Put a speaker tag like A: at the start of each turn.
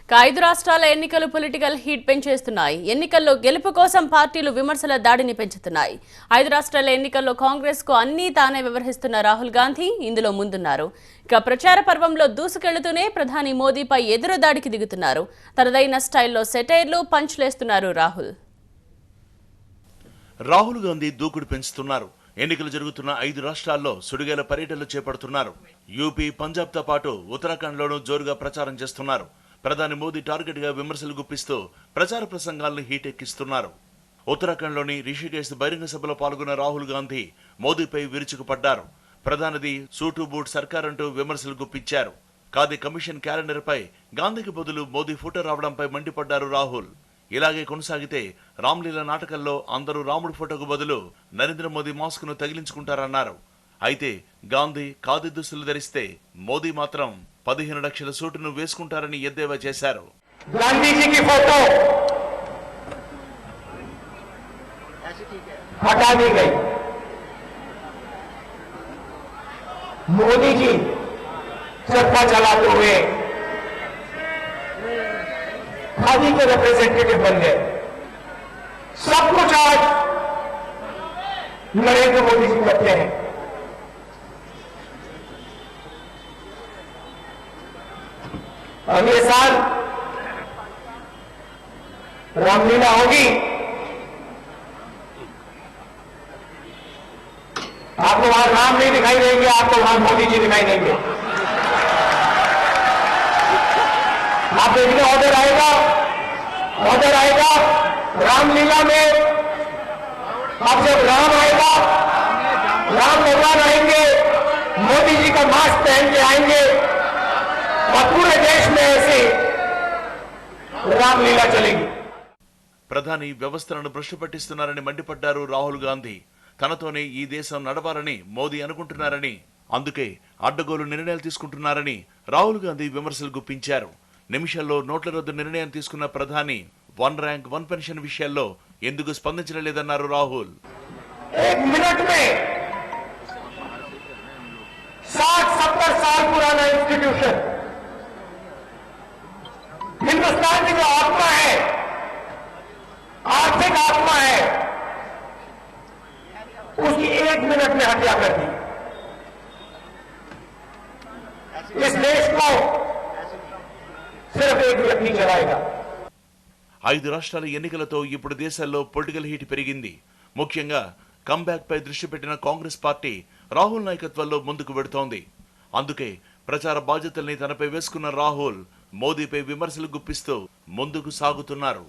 A: ఐదు రాష్ట్రాల ఎన్నికలు పొలిటికల్ హీట్ పెంచేస్తున్నాయి. ఎన్నికల్లో గెలుపు కోసం పార్టీలు విమర్శల దాడిని పెంచుతున్నాయి. ఐదు రాష్ట్రాల ఎన్నికల్లో కాంగ్రెస్ కు అన్నీ తానే వ్యవహరిస్తున్న రాహుల్ గాంధీ ఇందులో ముందున్నారు. ఇక ప్రచార పర్వంలో దూసుకెళ్తూనే ప్రధాని మోదీపై ఎదురు దాడికి దిగుతున్నారు. తనదైన స్టైల్లో సెటైర్లు పంచ్లేస్తున్నారు
B: రాహుల్ గాంధీ దూకుడు పెంచుతున్నారు. ఎన్నికలు జరుగుతున్న 5 రాష్ట్రాల్లో సుడిగాల పర్యటనలు చేపడుతున్నారు. యూపీ, పంజాబ్ తో పాటు ఉత్తరాఖండ్ లోనూ జోరుగా ప్రచారం చేస్తున్నారు. ప్రధాని మోదీ టార్గెట్ గా విమర్శలు గుప్పిస్తూ ప్రచార ప్రసంగాలను హీట్ ఎక్కిస్తున్నారు. ఉత్తరాఖండ్ లోని రిషికేశ్ బహిరంగ సభలో పాల్గొన్న రాహుల్ గాంధీ మోదీపై విరుచుకుపడ్డారు. ప్రధానిది సూటు బూట్ సర్కార్ అంటూ విమర్శలు గుప్పించారు. ఖాదీ కమిషన్ క్యాలెండర్ పై గాంధీకి బదులు మోదీ ఫోటో రావడంపై మండిపడ్డారు రాహుల్. ఇలాగే కొనసాగితే రామ్లీలా నాటకంలో అందరూ రాముడి ఫోటోకు బదులు నరేంద్ర మోదీ మాస్క్ ను తగిలించుకుంటారన్నారు. అయితే గాంధీ ఖాదీ దుస్తులు ధరిస్తే మోదీ మాత్రం 15 లక్షల సూటును వేసుకుంటారని ఎద్దేవా చేశారు.
C: గాంధీజీ ఫోటో हटा दी गई, मोदी जी चरखा चलाते हुए खादी के रिप्रेजेंटेटिव बन गए. सब कुछ आज नरेंद्र मोदी जी करते हैं. अगले साल रामलीला होगी. आपको वहां राम नहीं दिखाई देंगे, आपको वहां मोदी जी दिखाई देंगे. आप देखिए ऑर्डर आएगा रामलीला में. अब जब राम आएगा, राम भगवान आएंगे, मोदी जी का मास्क पहन के आएंगे और पूरे देश में ऐसी रामलीला चलेगी.
B: ప్రధాని వ్యవస్థలను భ్రష్టు పట్టిస్తున్నారని మండిపడ్డారు రాహుల్ గాంధీ. తనతోనే ఈ దేశం నడవాలని మోదీ అనుకుంటున్నారని, అందుకే అడ్డగోలు నిర్ణయాలు తీసుకుంటున్నారని రాహుల్ గాంధీ విమర్శలు గుప్పించారు. నిమిషాల్లో నోట్ల రద్దు నిర్ణయం తీసుకున్న ప్రధాని 1 ర్యాంక్ 1 పెన్షన్ విషయాల్లో ఎందుకు స్పందించడం లేదన్నారు రాహుల్.
C: 1 मिनट में 60-70 साल पुराना इंस्टीट्यूशन, हिंदुस्तान की जो आत्मा है, आर्थिक आत्मा है, उसकी 1 मिनट में हत्या कर दी. इस देश को सिर्फ एक व्यक्ति चलाएगा.
B: 5 రాష్ట్రాల ఎన్నికలతో ఇప్పుడు దేశాల్లో పొలిటికల్ హీట్ పెరిగింది. ముఖ్యంగా కంబ్యాక్ పై దృష్టి పెట్టిన కాంగ్రెస్ పార్టీ రాహుల్ నాయకత్వంలో ముందుకు వెడుతోంది. అందుకే ప్రచార బాధ్యతల్ని తనపై వేసుకున్న రాహుల్ మోదీపై విమర్శలు గుప్పిస్తూ ముందుకు సాగుతున్నారు.